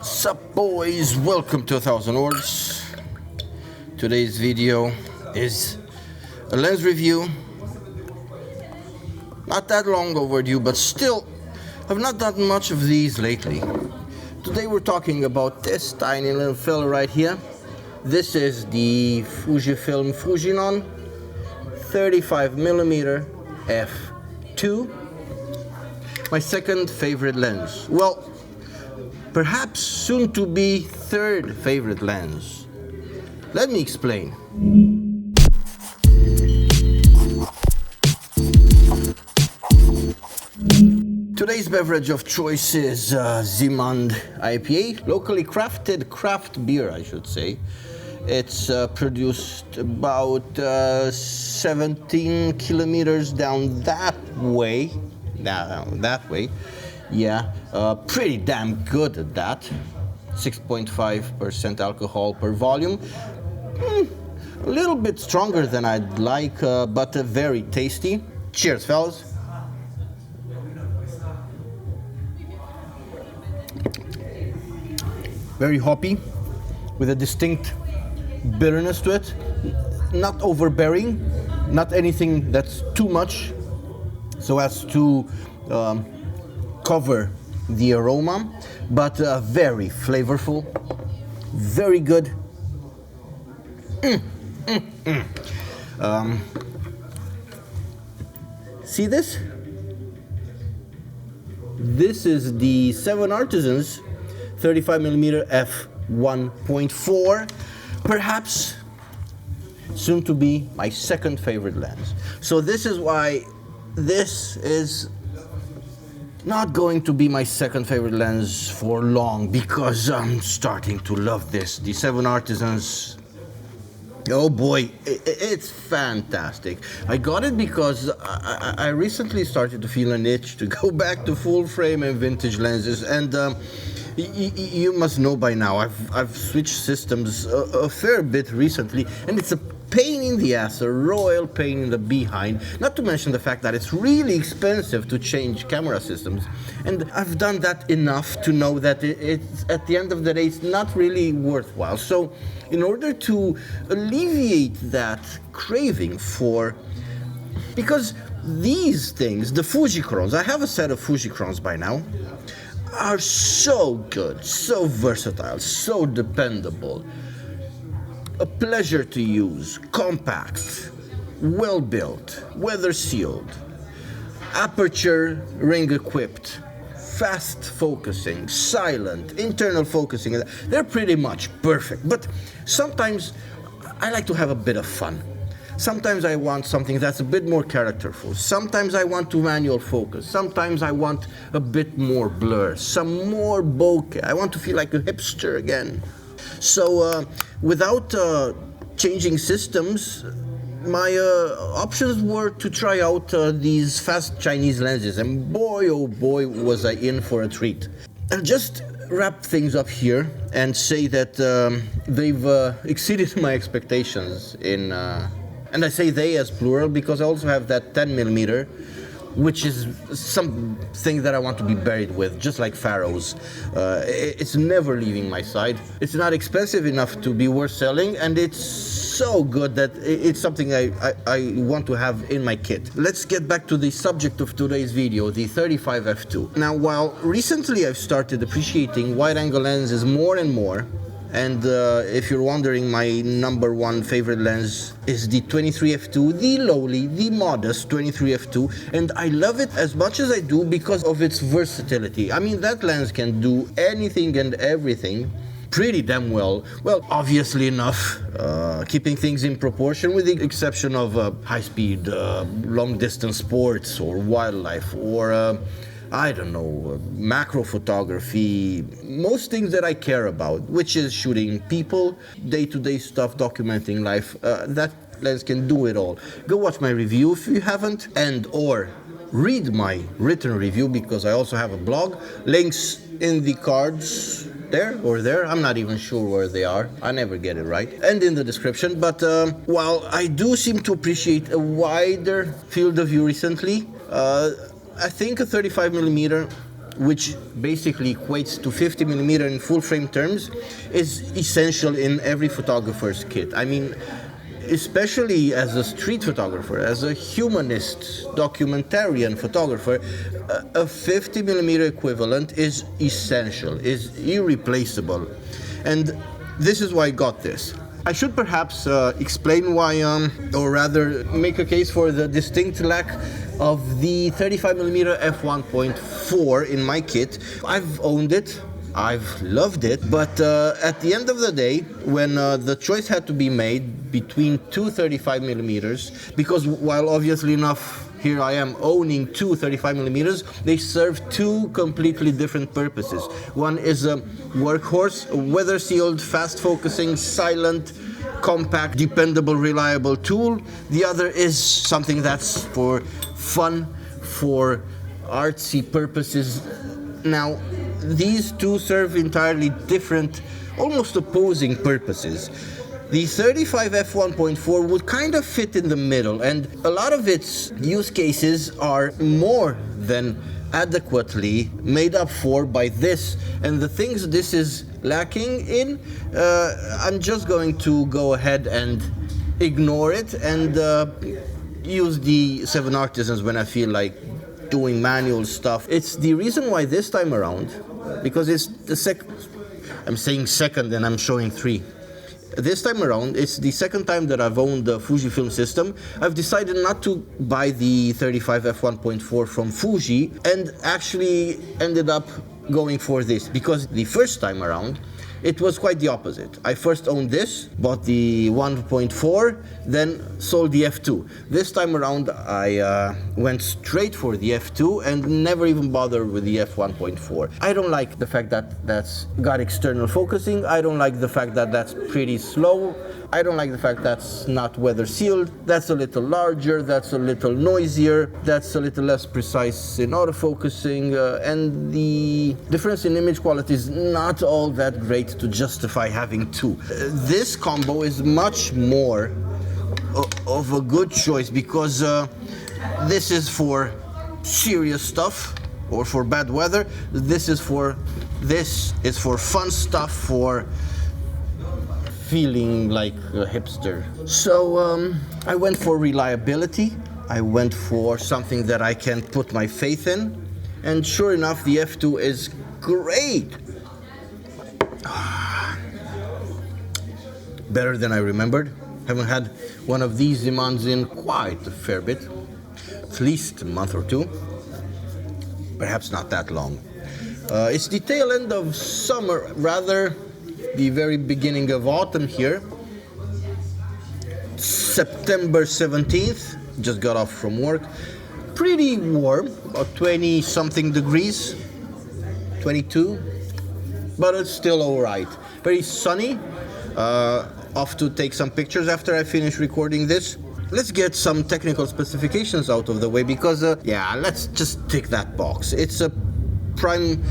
Sup boys, welcome to 1000 Words. Today's video is a lens review. Not that long overdue, but still I've not done much of these lately. Today we're talking about this tiny little fella right here. This is the Fujifillm Fujinon 35mm f2. My second favorite lens. Well, perhaps soon to be third favorite lens. Let me explain. Today's beverage of choice is Zimand IPA, locally crafted craft beer, I should say. It's produced about 17 kilometers down that way. Yeah, pretty damn good at that. 6.5% alcohol per volume. A little bit stronger than I'd like, but very tasty. Cheers, fellas. Very hoppy, with a distinct bitterness to it. Not overbearing, not anything that's too much, so as to cover the aroma, but very flavorful, very good. See this? This is the 7 Artisans 35mm f1.4, perhaps soon to be my second favorite lens. So this is why this is not going to be my second favorite lens for long, because I'm starting to love this. The 7 Artisans, oh boy, it's fantastic. I got it because I recently started to feel an itch to go back to full frame and vintage lenses, and you must know by now, I've switched systems a fair bit recently, and it's a pain in the ass, a royal pain in the behind, not to mention the fact that it's really expensive to change camera systems. And I've done that enough to know that it's at the end of the day, it's not really worthwhile. So in order to alleviate that craving for, because these things, the Fujicrons, I have a set of Fujicrons by now, are so good, so versatile, so dependable. A pleasure to use, compact, well built, weather sealed, aperture ring equipped, fast focusing, silent, internal focusing. They're pretty much perfect, but sometimes I like to have a bit of fun. Sometimes I want something that's a bit more characterful. Sometimes I want to manual focus. Sometimes I want a bit more blur, some more bokeh. I want to feel like a hipster again. So without changing systems, my options were to try out these fast Chinese lenses, and boy oh boy was I in for a treat. I'll just wrap things up here and say that they've exceeded my expectations in and I say they as plural because I also have that 10mm, which is something that I want to be buried with, just like Pharaohs. It's never leaving my side. It's not expensive enough to be worth selling, and it's so good that it's something I want to have in my kit. Let's get back to the subject of today's video, the 35 f2. Now, while recently I've started appreciating wide-angle lenses more and more, and if you're wondering, my number one favorite lens is the 23 f2, the lowly, the modest 23 f2, and I love it as much as I do because of its versatility. I mean, that lens can do anything and everything pretty damn well. Well, obviously enough, keeping things in proportion, with the exception of high-speed, long-distance sports or wildlife, or I don't know, macro photography, most things that I care about, which is shooting people, day-to-day stuff, documenting life. That lens can do it all. Go watch my review if you haven't, and or read my written review, because I also have a blog. Links in the cards there or there. I'm not even sure where they are. I never get it right. And in the description. But while I do seem to appreciate a wider field of view recently, I think a 35mm which basically equates to 50 millimeter in full frame terms, is essential in every photographer's kit. I mean, especially as a street photographer, as a humanist, documentarian photographer, a 50 millimeter equivalent is essential, is irreplaceable. And this is why I got this. I should perhaps explain why, or rather make a case for the distinct lack of the 35mm f1.4 in my kit. I've owned it, I've loved it, but at the end of the day, when the choice had to be made between two 35mm, because while obviously enough here I am owning two 35mm, they serve two completely different purposes. One is a workhorse, a weather-sealed, fast-focusing, silent, compact, dependable, reliable tool. The other is something that's for fun, for artsy purposes. Now, these two serve entirely different, almost opposing purposes. The 35 f1.4 would kind of fit in the middle, and a lot of its use cases are more than adequately made up for by this, and the things this is lacking in, I'm just going to go ahead and ignore it and use the 7 Artisans when I feel like doing manual stuff. It's the reason why this time around, because it's the I'm saying second and I'm showing 3. This time around, it's the second time that I've owned the Fujifilm system. I've decided not to buy the 35 f1.4 from Fuji and actually ended up going for this, because the first time around it was quite the opposite. I first owned this, bought the 1.4, then sold the f2. This time around I went straight for the f2 and never even bothered with the f1.4. I don't like the fact that that's got external focusing. I don't like the fact that that's pretty slow. I don't like the fact that's not weather sealed. That's a little larger, that's a little noisier, that's a little less precise in autofocusing, and the difference in image quality is not all that great to justify having two. This combo is much more of a good choice, because this is for serious stuff or for bad weather. This is for fun stuff, for feeling like a hipster. So I went for reliability. I went for something that I can put my faith in, and sure enough, the f2 is great. Better than I remembered. Haven't had one of these demands in quite a fair bit, at least a month or two, perhaps not that long. It's the tail end of summer, rather the very beginning of autumn here. September 17th, just got off from work. Pretty warm, about 20 something degrees, 22, but it's still all right. Very sunny. Off to take some pictures after I finish recording this. Let's get some technical specifications out of the way, because yeah, let's just tick that box. It's a prime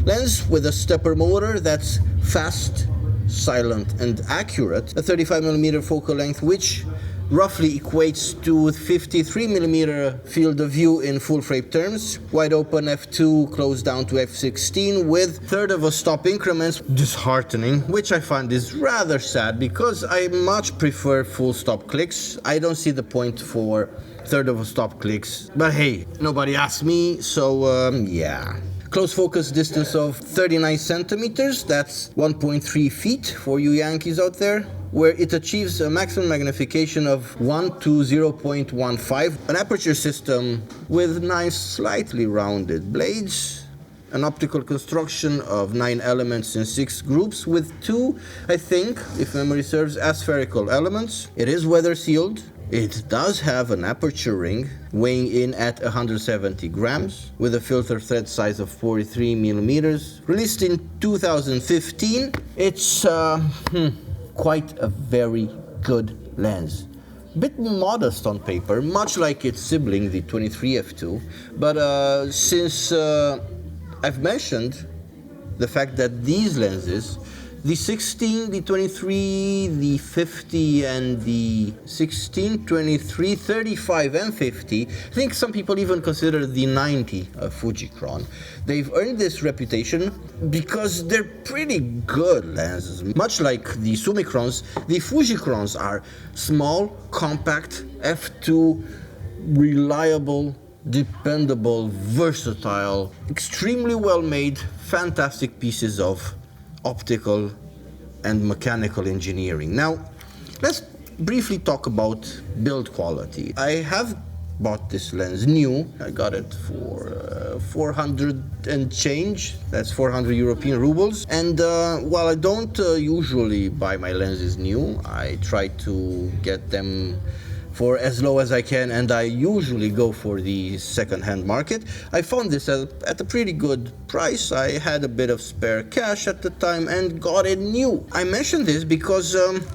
lens with a stepper motor that's fast, silent, and accurate. A 35mm focal length, which roughly equates to 53mm field of view in full frame terms. Wide open f2, close down to f16 with third of a stop increments. Disheartening, which I find is rather sad, because I much prefer full stop clicks. I don't see the point for third of a stop clicks, but hey, nobody asked me, so yeah. Close focus distance of 39 centimeters, that's 1.3 feet for you Yankees out there, where it achieves a maximum magnification of 1 to 0.15, an aperture system with 9 slightly rounded blades, an optical construction of 9 elements in 6 groups with 2, I think, if memory serves, aspherical elements. It is weather sealed. It does have an aperture ring weighing in at 170 grams with a filter thread size of 43 millimeters. Released in 2015, it's quite a very good lens. Bit modest on paper, much like its sibling, the 23 f2, but since I've mentioned the fact that these lenses The 16, the 23, the 50, and the 16, 23, 35, and 50, I think some people even consider the 90 a Fujicron. They've earned this reputation because they're pretty good lenses. Much like the Sumicrons, the Fujicrons are small, compact, f2, reliable, dependable, versatile, extremely well made, fantastic pieces of optical and mechanical engineering. Now, let's briefly talk about build quality. I have bought this lens new. I got it for 400 and change. That's 400 European rubles. And while I don't usually buy my lenses new, I try to get them for as low as I can, and I usually go for the second-hand market. I found this at a pretty good price. I had a bit of spare cash at the time and got it new. I mention this because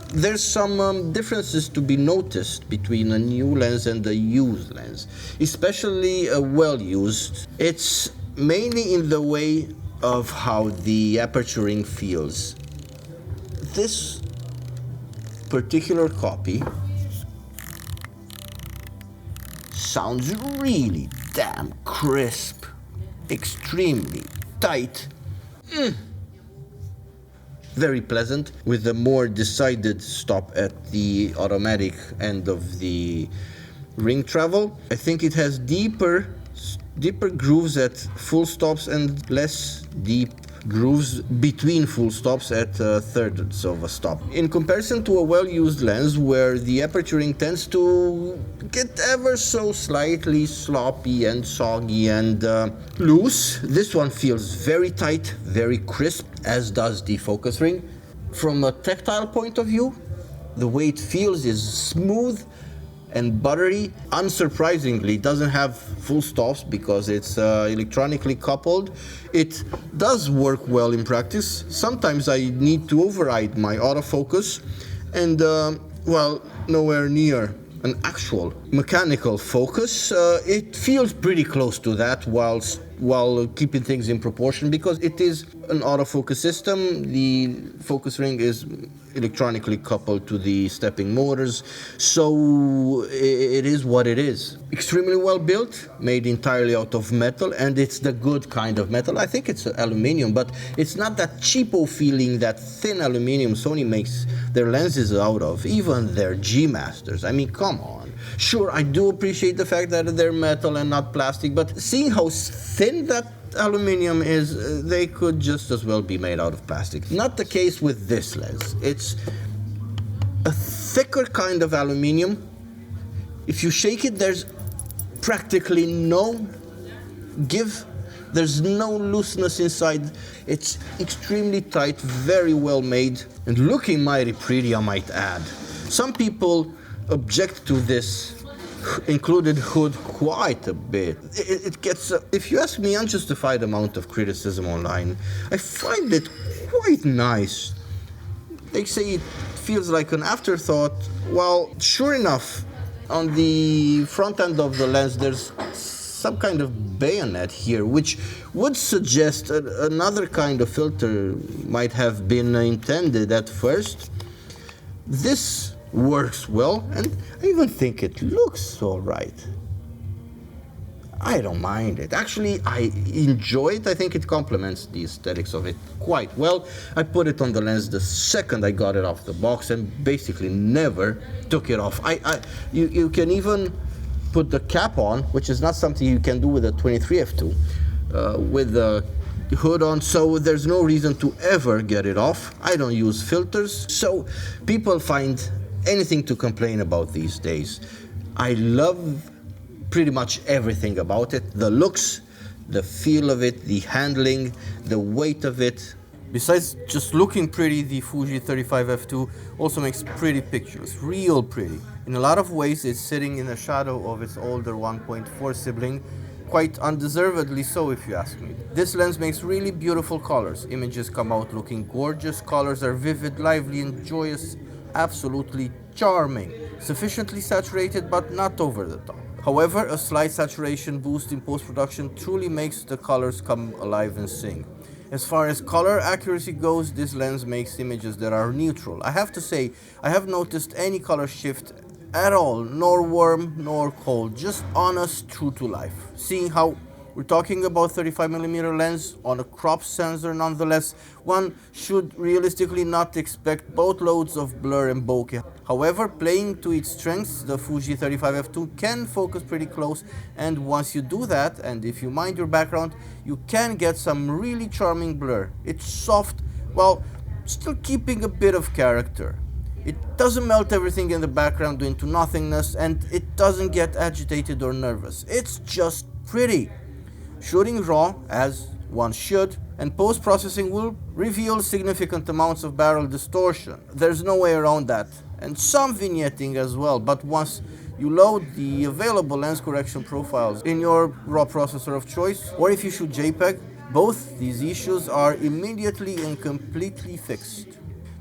there's some differences to be noticed between a new lens and a used lens, especially a well-used. It's mainly in the way of how the aperturing feels. This particular copy sounds really damn crisp, extremely tight, very pleasant, with a more decided stop at the automatic end of the ring travel. I think it has deeper grooves at full stops and less deep grooves between full stops at thirds of a stop. In comparison to a well-used lens where the aperturing tends to get ever so slightly sloppy and soggy and loose, this one feels very tight, very crisp, as does the focus ring. From a tactile point of view, the way it feels is smooth and buttery. Unsurprisingly, it doesn't have full stops because it's electronically coupled. It does work well in practice. Sometimes I need to override my autofocus, and well, nowhere near an actual mechanical focus. It feels pretty close to that while keeping things in proportion, because it is an autofocus system. The focus ring is electronically coupled to the stepping motors, so it is what it is. Extremely well built, made entirely out of metal, and it's the good kind of metal. I think it's aluminum, but it's not that cheapo feeling, that thin aluminum Sony makes their lenses out of, even their G Masters. I mean, come on. Sure, I do appreciate the fact that they're metal and not plastic, but seeing how thin that aluminum is, they could just as well be made out of plastic. Not the case with this lens. It's a thicker kind of aluminum. If you shake it, there's practically no give. There's no looseness inside. It's extremely tight, very well made, and looking mighty pretty, I might add. Some people object to this included hood quite a bit. It gets, if you ask me, unjustified amount of criticism online. I find it quite nice. They say it feels like an afterthought. Well, sure enough, on the front end of the lens there's some kind of bayonet here, which would suggest another kind of filter might have been intended at first. This works well, and I even think it looks all right. I don't mind it. Actually, I enjoy it. I think it complements the aesthetics of it quite well. I put it on the lens the second I got it off the box and basically never took it off. You can even put the cap on, which is not something you can do with a 23 f2, with the hood on, so there's no reason to ever get it off. I don't use filters, so people find anything to complain about these days. I love pretty much everything about it. The looks, the feel of it, the handling, the weight of it. Besides just looking pretty, the Fuji 35 f2 also makes pretty pictures, real pretty. In a lot of ways, it's sitting in the shadow of its older 1.4 sibling, quite undeservedly so if you ask me. This lens makes really beautiful colors. Images come out looking gorgeous, colors are vivid, lively and joyous, absolutely charming. Sufficiently saturated but not over the top. However, a slight saturation boost in post-production truly makes the colors come alive and sing. As far as color accuracy goes, this lens makes images that are neutral. I have to say, I have noticed any color shift at all, nor warm nor cold, just honest, true to life. Seeing how we're talking about 35mm lens on a crop sensor nonetheless, one should realistically not expect boatloads of blur and bokeh. However, playing to its strengths, the Fuji 35f2 can focus pretty close, and once you do that, and if you mind your background, you can get some really charming blur. It's soft, while still keeping a bit of character. It doesn't melt everything in the background into nothingness, and it doesn't get agitated or nervous. It's just pretty. Shooting raw, as one should, and post-processing will reveal significant amounts of barrel distortion. There's no way around that, and some vignetting as well, but once you load the available lens correction profiles in your raw processor of choice, or if you shoot JPEG, both these issues are immediately and completely fixed.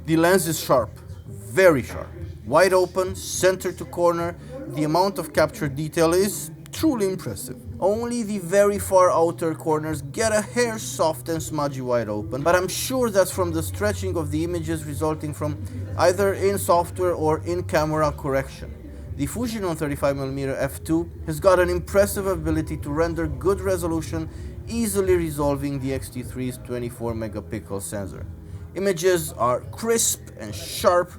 The lens is sharp, very sharp, wide open, center to corner. The amount of captured detail is truly impressive. Only the very far outer corners get a hair soft and smudgy wide open, but I'm sure that's from the stretching of the images resulting from either in software or in camera correction. The Fujinon 35mm f2 has got an impressive ability to render good resolution, easily resolving the X-T3's 24-megapixel sensor. Images are crisp and sharp,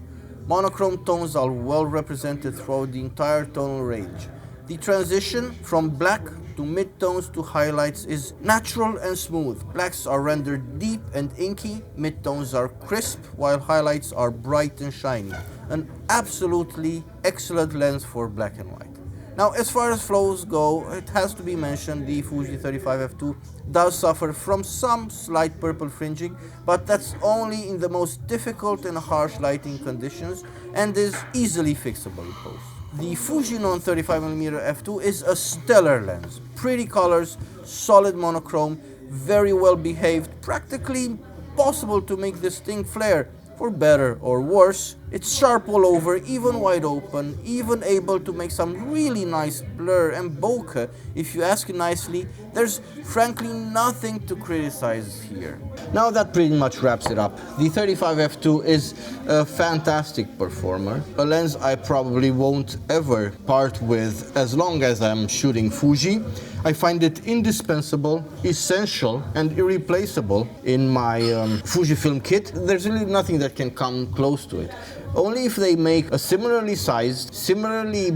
monochrome tones are well represented throughout the entire tonal range. The transition from black to mid-tones to highlights is natural and smooth. Blacks are rendered deep and inky, mid-tones are crisp, while highlights are bright and shiny. An absolutely excellent lens for black and white. Now, as far as flows go, it has to be mentioned the Fuji 35f2 does suffer from some slight purple fringing, but that's only in the most difficult and harsh lighting conditions and is easily fixable in post. The Fujinon 35mm f2 is a stellar lens. Pretty colors, solid monochrome, very well behaved, practically impossible to make this thing flare. For better or worse, it's sharp all over, even wide open, even able to make some really nice blur and bokeh. If you ask nicely, there's frankly nothing to criticize here. Now that pretty much wraps it up. The 35f2 is a fantastic performer, a lens I probably won't ever part with as long as I'm shooting Fuji. I find it indispensable, essential, and irreplaceable in my Fujifilm kit. There's really nothing that can come close to it. Only if they make a similarly sized, similarly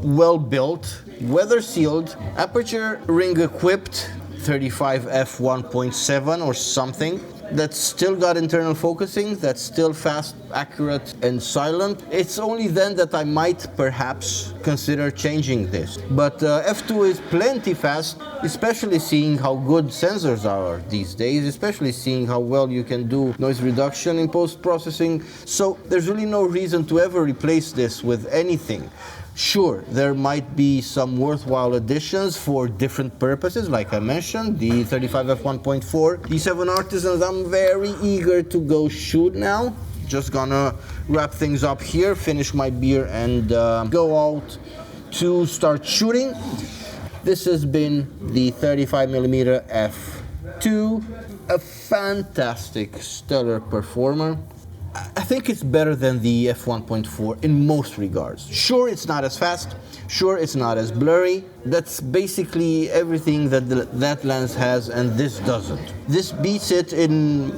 well-built, weather-sealed, aperture ring-equipped 35f 1.7 or something that's still got internal focusing, that's still fast, accurate, and silent. It's only then that I might perhaps consider changing this. But f2 is plenty fast, especially seeing how good sensors are these days, especially seeing how well you can do noise reduction in post-processing. So there's really no reason to ever replace this with anything. Sure, there might be some worthwhile additions for different purposes, like I mentioned, the 35f 1.4, the 7 Artisans. I'm very eager to go shoot now. Just gonna wrap things up here, finish my beer, and go out to start shooting. This has been the 35mm f2, a fantastic, stellar performer. I think it's better than the f1.4 in most regards. Sure, it's not as fast. Sure, it's not as blurry. That's basically everything that that lens has, and this doesn't. This beats it in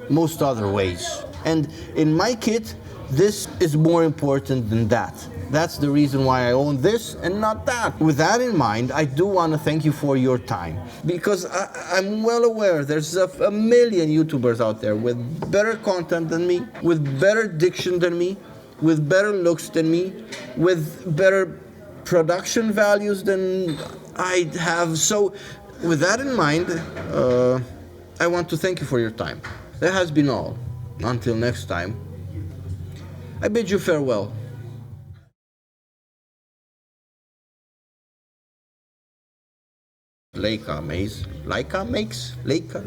most other ways. And in my kit, this is more important than that. That's the reason why I own this and not that. With that in mind, I do want to thank you for your time, because I'm well aware there's a million YouTubers out there with better content than me, with better diction than me, with better looks than me, with better production values than I have. So with that in mind, I want to thank you for your time. That has been all. Until next time, I bid you farewell. Leica maze. Leica makes? Leica.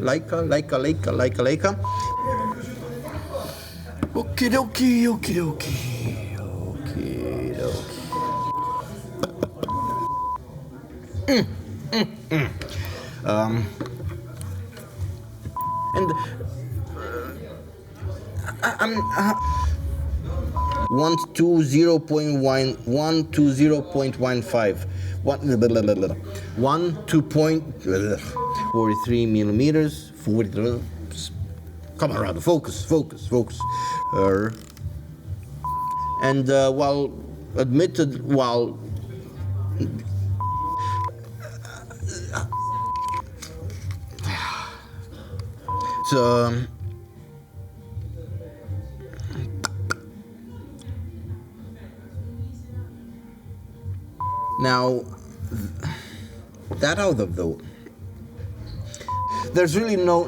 Okie dokie. And one to 0.1, 1 to 0.15, 1 to 43 millimeters, 40. Come around, focus. And while admitted, so, now, that out of the, there's really no